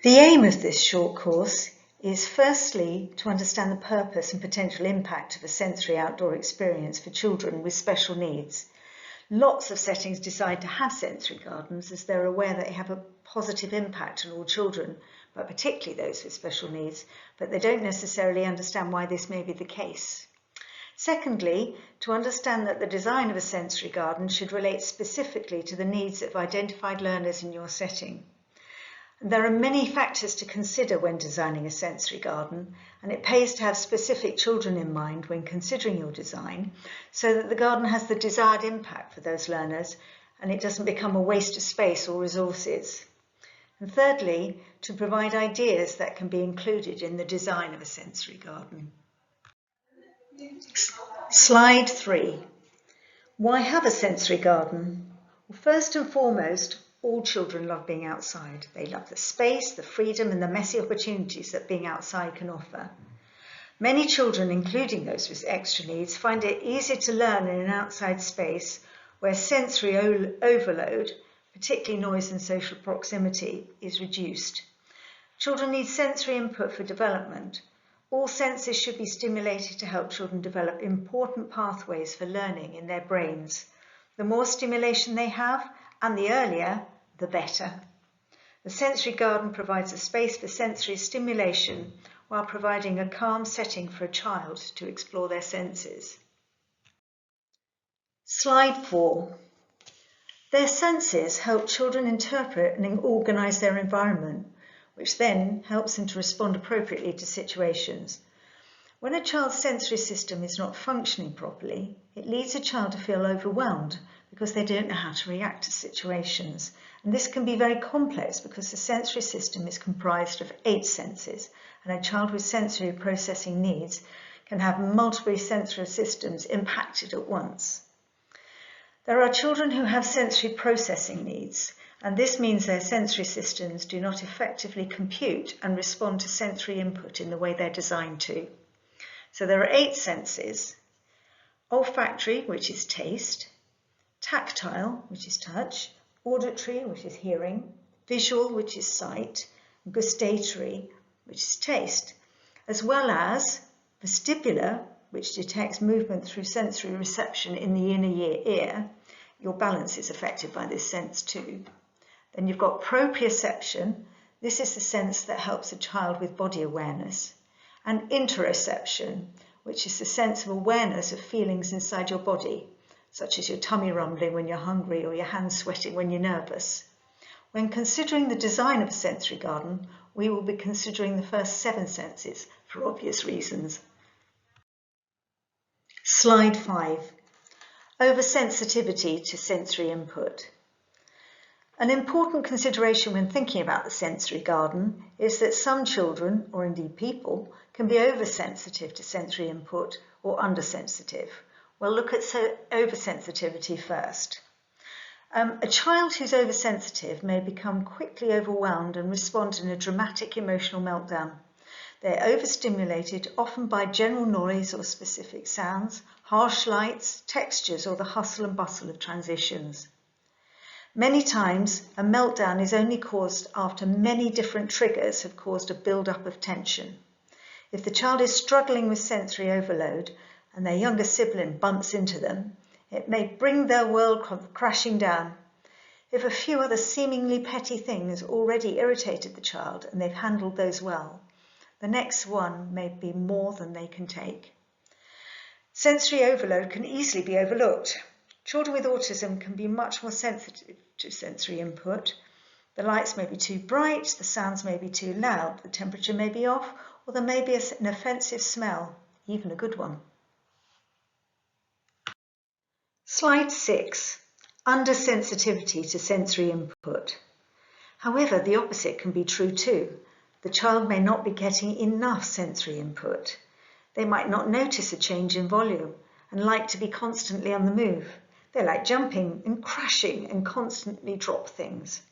The aim of this short course is firstly to understand the purpose and potential impact of a sensory outdoor experience for children with special needs. Lots of settings decide to have sensory gardens as they're aware that they have a positive impact on all children, but particularly those with special needs, but they don't necessarily understand why this may be the case. Secondly, to understand that the design of a sensory garden should relate specifically to the needs of identified learners in your setting. There are many factors to consider when designing a sensory garden, and it pays to have specific children in mind when considering your design so that the garden has the desired impact for those learners and it doesn't become a waste of space or resources. And thirdly, to provide ideas that can be included in the design of a sensory garden. Slide 3. Why have a sensory garden? Well, first and foremost, all children love being outside. They love the space, the freedom and the messy opportunities that being outside can offer. Many children, including those with extra needs, find it easier to learn in an outside space where sensory overload, particularly noise and social proximity, is reduced. Children need sensory input for development. All senses should be stimulated to help children develop important pathways for learning in their brains. The more stimulation they have, and the earlier, the better. The sensory garden provides a space for sensory stimulation while providing a calm setting for a child to explore their senses. Slide 4. Their senses help children interpret and organise their environment, which then helps them to respond appropriately to situations. When a child's sensory system is not functioning properly, it leads a child to feel overwhelmed because they don't know how to react to situations. And this can be very complex because the sensory system is comprised of 8 senses, and a child with sensory processing needs can have multiple sensory systems impacted at once. There are children who have sensory processing needs, and this means their sensory systems do not effectively compute and respond to sensory input in the way they're designed to. So there are 8 senses: olfactory, which is taste; tactile, which is touch; auditory, which is hearing; visual, which is sight; and gustatory, which is taste, as well as vestibular, which detects movement through sensory reception in the inner ear. Your balance is affected by this sense too. Then you've got proprioception. This is the sense that helps a child with body awareness. And interoception, which is the sense of awareness of feelings inside your body, such as your tummy rumbling when you're hungry or your hands sweating when you're nervous. When considering the design of a sensory garden, we will be considering the first 7 senses for obvious reasons. Slide 5. Oversensitivity to sensory input. An important consideration when thinking about the sensory garden is that some children, or indeed people, can be oversensitive to sensory input or undersensitive. We'll look at oversensitivity first. A child who's oversensitive may become quickly overwhelmed and respond in a dramatic emotional meltdown. They're overstimulated, often by general noise or specific sounds, harsh lights, textures, or the hustle and bustle of transitions. Many times, a meltdown is only caused after many different triggers have caused a build-up of tension. If the child is struggling with sensory overload and their younger sibling bumps into them, it may bring their world crashing down. If a few other seemingly petty things already irritated the child and they've handled those well, the next one may be more than they can take. Sensory overload can easily be overlooked. Children with autism can be much more sensitive to sensory input. The lights may be too bright, the sounds may be too loud, the temperature may be off, or there may be an offensive smell, even a good one. Slide 6. Undersensitivity to sensory input. However, the opposite can be true too. The child may not be getting enough sensory input. They might not notice a change in volume and like to be constantly on the move. They like jumping and crashing and constantly drop things.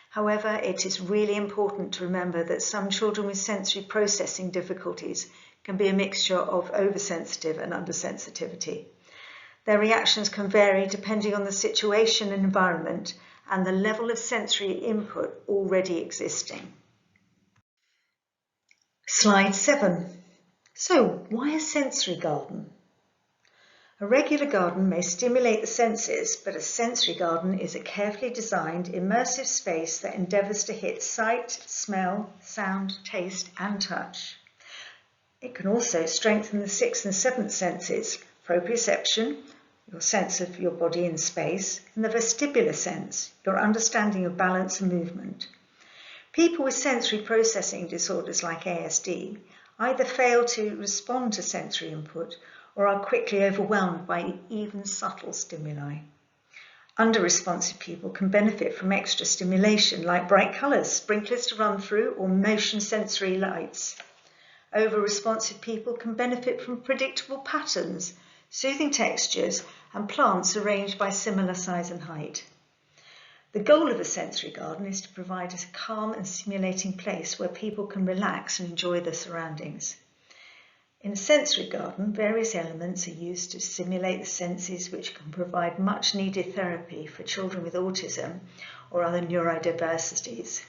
However, it is really important to remember that some children with sensory processing difficulties can be a mixture of oversensitive and undersensitivity. Their reactions can vary depending on the situation and environment and the level of sensory input already existing. Slide 7. So, why a sensory garden? A regular garden may stimulate the senses, but a sensory garden is a carefully designed, immersive space that endeavours to hit sight, smell, sound, taste and touch. It can also strengthen the 6th and 7th senses, proprioception, your sense of your body in space, and the vestibular sense, your understanding of balance and movement. People with sensory processing disorders like ASD either fail to respond to sensory input or are quickly overwhelmed by even subtle stimuli. Under-responsive people can benefit from extra stimulation like bright colours, sprinklers to run through, or motion sensory lights. Over-responsive people can benefit from predictable patterns, soothing textures, and plants arranged by similar size and height. The goal of a sensory garden is to provide a calm and stimulating place where people can relax and enjoy their surroundings. In a sensory garden, various elements are used to stimulate the senses, which can provide much needed therapy for children with autism or other neurodiversities.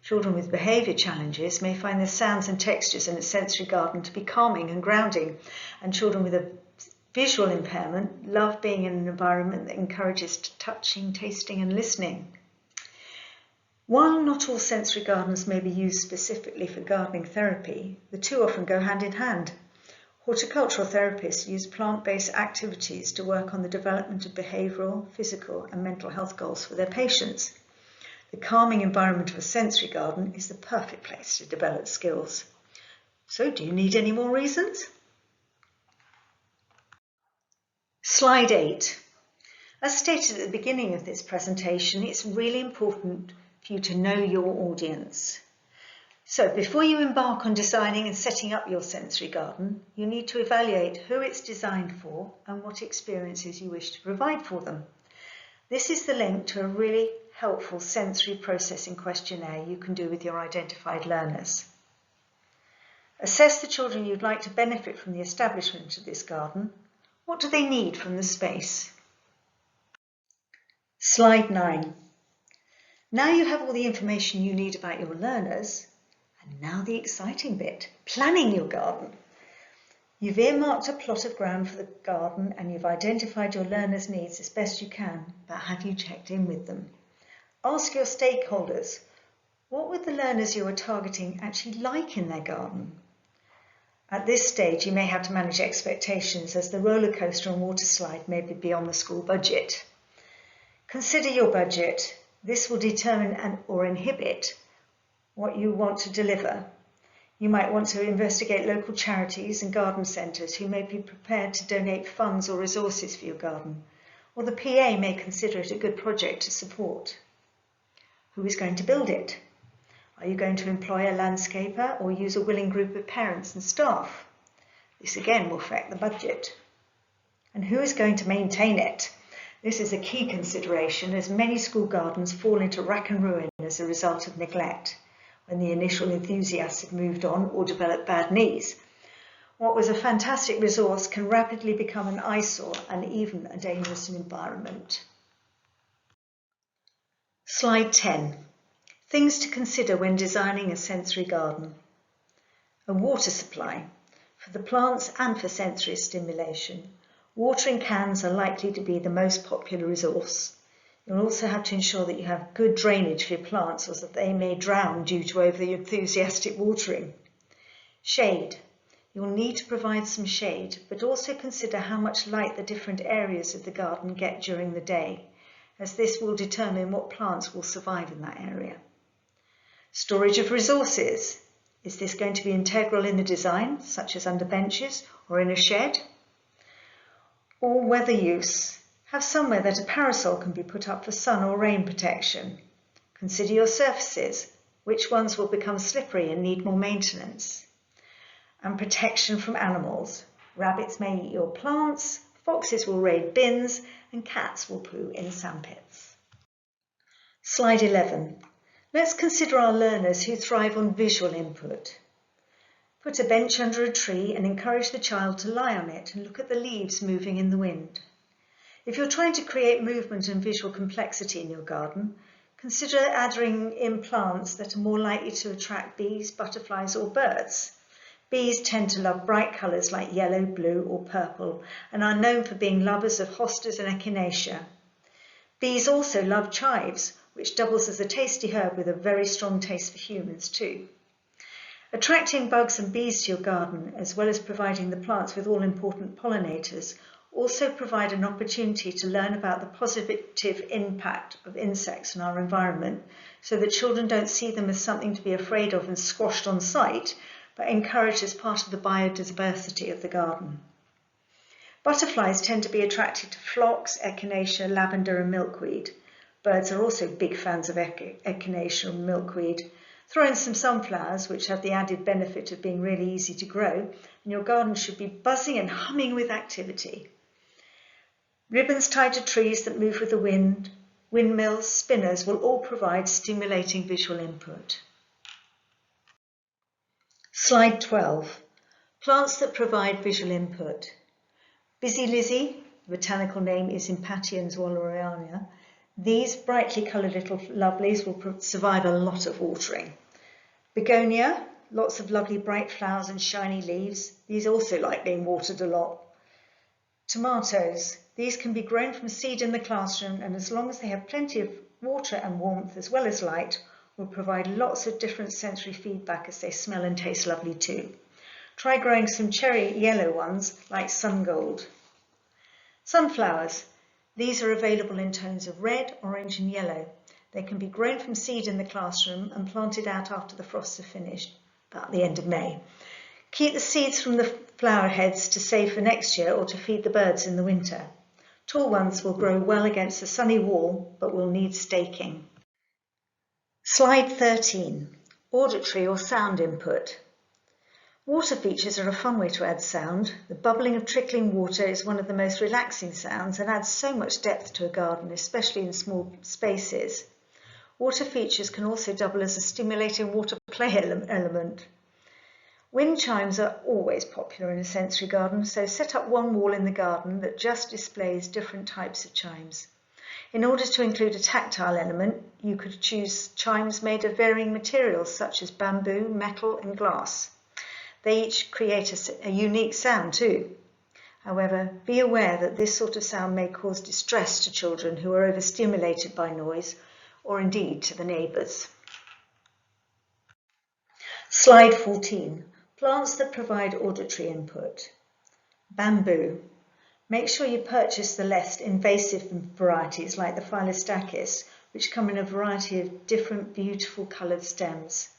Children with behaviour challenges may find the sounds and textures in a sensory garden to be calming and grounding, and children with a visual impairment love being in an environment that encourages touching, tasting and listening. While not all sensory gardens may be used specifically for gardening therapy, the two often go hand in hand. Horticultural therapists use plant-based activities to work on the development of behavioural, physical and mental health goals for their patients. The calming environment of a sensory garden is the perfect place to develop skills. So, do you need any more reasons? Slide 8. As stated at the beginning of this presentation, it's really important for you to know your audience. So before you embark on designing and setting up your sensory garden, you need to evaluate who it's designed for and what experiences you wish to provide for them. This is the link to a really helpful sensory processing questionnaire you can do with your identified learners. Assess the children you'd like to benefit from the establishment of this garden. What do they need from the space? Slide 9. Now you have all the information you need about your learners, and now the exciting bit, planning your garden. You've earmarked a plot of ground for the garden and you've identified your learners' needs as best you can, but have you checked in with them? Ask your stakeholders, what would the learners you are targeting actually like in their garden? At this stage, you may have to manage expectations as the roller coaster and water slide may be beyond the school budget. Consider your budget. This will determine or inhibit what you want to deliver. You might want to investigate local charities and garden centres who may be prepared to donate funds or resources for your garden, or the PA may consider it a good project to support. Who is going to build it? Are you going to employ a landscaper or use a willing group of parents and staff? This again will affect the budget. And who is going to maintain it? This is a key consideration as many school gardens fall into rack and ruin as a result of neglect, when the initial enthusiasts have moved on or developed bad knees. What was a fantastic resource can rapidly become an eyesore and even a dangerous environment. Slide 10. Things to consider when designing a sensory garden. A water supply for the plants and for sensory stimulation. Watering cans are likely to be the most popular resource. You'll also have to ensure that you have good drainage for your plants or that they may drown due to over-enthusiastic watering. Shade. You'll need to provide some shade, but also consider how much light the different areas of the garden get during the day, as this will determine what plants will survive in that area. Storage of resources. Is this going to be integral in the design, such as under benches or in a shed? Or weather use. Have somewhere that a parasol can be put up for sun or rain protection. Consider your surfaces. Which ones will become slippery and need more maintenance? And protection from animals. Rabbits may eat your plants, foxes will raid bins, and cats will poo in sandpits. Slide 11. Let's consider our learners who thrive on visual input. Put a bench under a tree and encourage the child to lie on it and look at the leaves moving in the wind. If you're trying to create movement and visual complexity in your garden, Consider adding in plants that are more likely to attract bees, butterflies or birds. Bees tend to love bright colours like yellow, blue or purple and are known for being lovers of hostas and echinacea. Bees also love chives, which doubles as a tasty herb with a very strong taste for humans too. Attracting bugs and bees to your garden, as well as providing the plants with all-important pollinators, also provide an opportunity to learn about the positive impact of insects on our environment, so that children don't see them as something to be afraid of and squashed on sight, but encouraged as part of the biodiversity of the garden. Butterflies tend to be attracted to phlox, echinacea, lavender and milkweed. Birds are also big fans of echinacea and milkweed. Throw in some sunflowers, which have the added benefit of being really easy to grow, and your garden should be buzzing and humming with activity. Ribbons tied to trees that move with the wind, windmills, spinners will all provide stimulating visual input. Slide 12. Plants that provide visual input. Busy Lizzie, the botanical name is Impatiens walleriana. These brightly coloured little lovelies will survive a lot of watering. Begonia, lots of lovely bright flowers and shiny leaves. These also like being watered a lot. Tomatoes, these can be grown from seed in the classroom, and as long as they have plenty of water and warmth as well as light, will provide lots of different sensory feedback as they smell and taste lovely too. Try growing some cherry yellow ones like Sungold. Sunflowers, these are available in tones of red, orange and yellow. They can be grown from seed in the classroom and planted out after the frosts are finished, about the end of May. Keep the seeds from the flower heads to save for next year or to feed the birds in the winter. Tall ones will grow well against a sunny wall, but will need staking. Slide 13. Auditory or sound input. Water features are a fun way to add sound. The bubbling of trickling water is one of the most relaxing sounds and adds so much depth to a garden, especially in small spaces. Water features can also double as a stimulating water play element. Wind chimes are always popular in a sensory garden, so set up one wall in the garden that just displays different types of chimes. In order to include a tactile element, you could choose chimes made of varying materials such as bamboo, metal and glass. They each create a unique sound too. However, be aware that this sort of sound may cause distress to children who are overstimulated by noise, or indeed to the neighbours. Slide 14. Plants that provide auditory input. Bamboo. Make sure you purchase the less invasive varieties like the Phylostachys, which come in a variety of different beautiful coloured stems.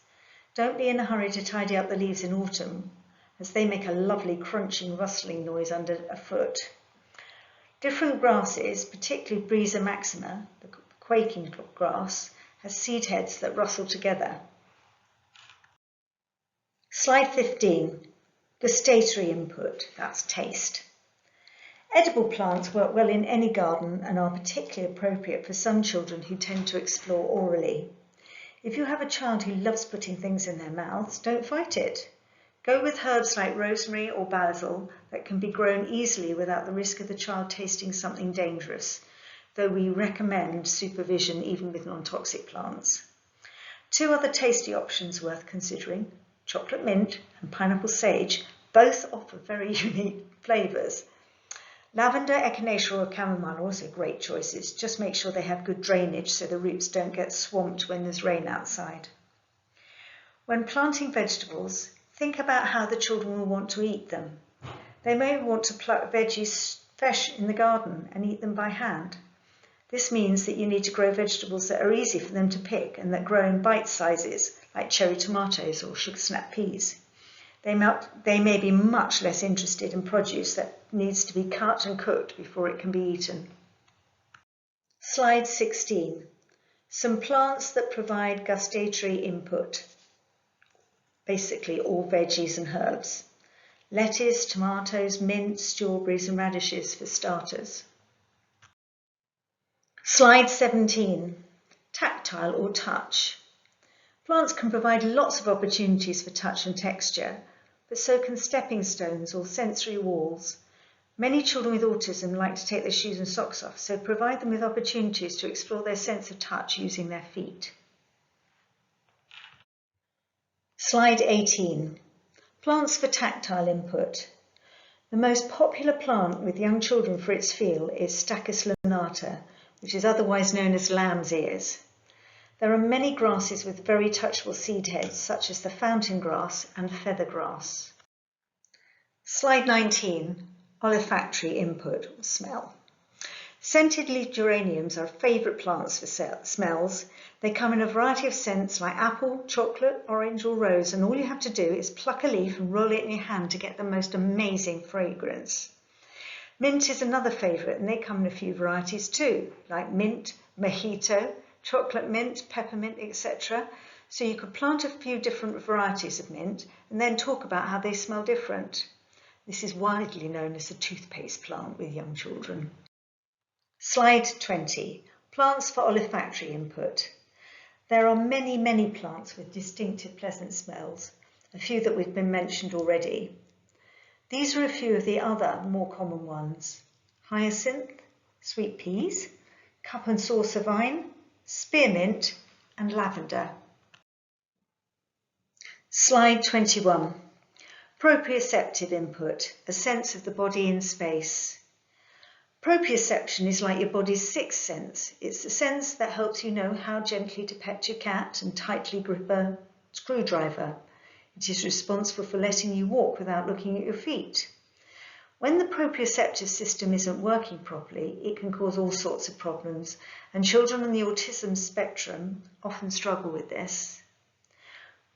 Don't be in a hurry to tidy up the leaves in autumn, as they make a lovely crunching, rustling noise underfoot. Different grasses, particularly Brisa maxima, the quaking grass, has seed heads that rustle together. Slide 15. Gustatory input, that's taste. Edible plants work well in any garden and are particularly appropriate for some children who tend to explore orally. If you have a child who loves putting things in their mouths, don't fight it. Go with herbs like rosemary or basil that can be grown easily without the risk of the child tasting something dangerous, though we recommend supervision even with non-toxic plants. Two other tasty options worth considering, chocolate mint and pineapple sage, both offer very unique flavours. Lavender, echinacea or chamomile are also great choices. Just make sure they have good drainage so the roots don't get swamped when there's rain outside. When planting vegetables, think about how the children will want to eat them. They may want to pluck veggies fresh in the garden and eat them by hand. This means that you need to grow vegetables that are easy for them to pick and that grow in bite sizes, like cherry tomatoes or sugar snap peas. They may be much less interested in produce that needs to be cut and cooked before it can be eaten. Slide 16. Some plants that provide gustatory input. Basically all veggies and herbs. Lettuce, tomatoes, mint, strawberries and radishes for starters. Slide 17. Tactile or touch. Plants can provide lots of opportunities for touch and texture, but so can stepping stones or sensory walls. Many children with autism like to take their shoes and socks off, so provide them with opportunities to explore their sense of touch using their feet. Slide 18. Plants for tactile input. The most popular plant with young children for its feel is Stachys lunata, which is otherwise known as lamb's ears. There are many grasses with very touchable seed heads, such as the fountain grass and feather grass. Slide 19. Olfactory input, or smell. Scented leaf geraniums are favourite plants for smells. They come in a variety of scents like apple, chocolate, orange or rose, and all you have to do is pluck a leaf and roll it in your hand to get the most amazing fragrance. Mint is another favourite, and they come in a few varieties too, like mint, mojito, chocolate mint, peppermint, etc. So you could plant a few different varieties of mint and then talk about how they smell different. This is widely known as the toothpaste plant with young children. Slide 20. Plants for olfactory input. There are many plants with distinctive pleasant smells, a few that we've been mentioned already. These are a few of the other more common ones: hyacinth, sweet peas, cup and saucer vine, spearmint and lavender. Slide 21. Proprioceptive input, a sense of the body in space. Proprioception is like your body's sixth sense. It's the sense that helps you know how gently to pet your cat and tightly grip a screwdriver. It is responsible for letting you walk without looking at your feet. When the proprioceptive system isn't working properly, it can cause all sorts of problems, and children on the autism spectrum often struggle with this.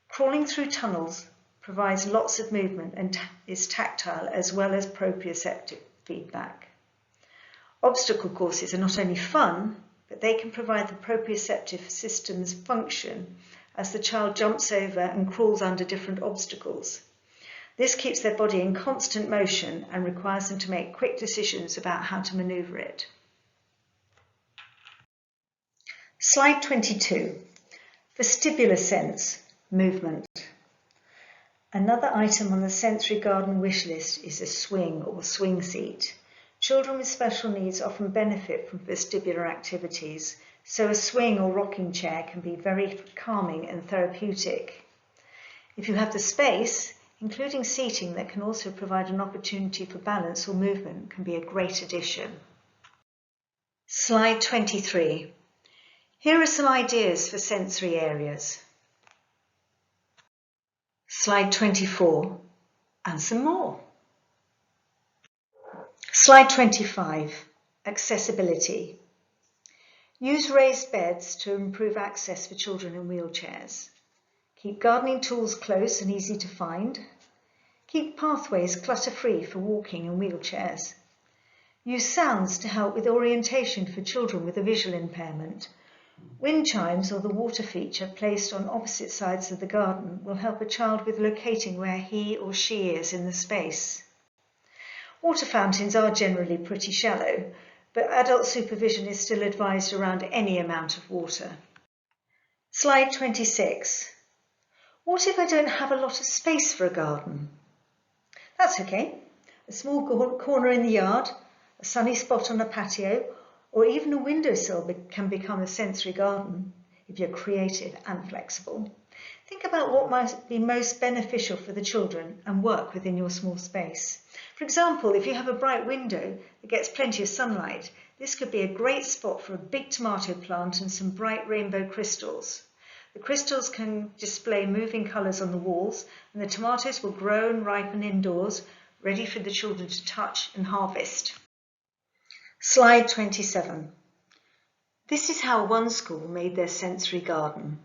Crawling through tunnels provides lots of movement and is tactile as well as proprioceptive feedback. Obstacle courses are not only fun, but they can provide the proprioceptive system's function as the child jumps over and crawls under different obstacles. This keeps their body in constant motion and requires them to make quick decisions about how to maneuver it. Slide 22. Vestibular sense, movement. Another item on the sensory garden wish list is a swing or swing seat. Children with special needs often benefit from vestibular activities, so a swing or rocking chair can be very calming and therapeutic. If you have the space, including seating that can also provide an opportunity for balance or movement can be a great addition. Slide 23. Here are some ideas for sensory areas. Slide 24, and some more. Slide 25, accessibility. Use raised beds to improve access for children in wheelchairs. Keep gardening tools close and easy to find. Keep pathways clutter-free for walking and wheelchairs. Use sounds to help with orientation for children with a visual impairment. Wind chimes or the water feature placed on opposite sides of the garden will help a child with locating where he or she is in the space. Water fountains are generally pretty shallow, but adult supervision is still advised around any amount of water. Slide 26. What if I don't have a lot of space for a garden? That's okay. A small corner in the yard, a sunny spot on a patio, or even a windowsill can become a sensory garden if you're creative and flexible. Think about what might be most beneficial for the children and work within your small space. For example, if you have a bright window that gets plenty of sunlight, this could be a great spot for a big tomato plant and some bright rainbow crystals. The crystals can display moving colours on the walls, and the tomatoes will grow and ripen indoors, ready for the children to touch and harvest. Slide 27. This is how one school made their sensory garden.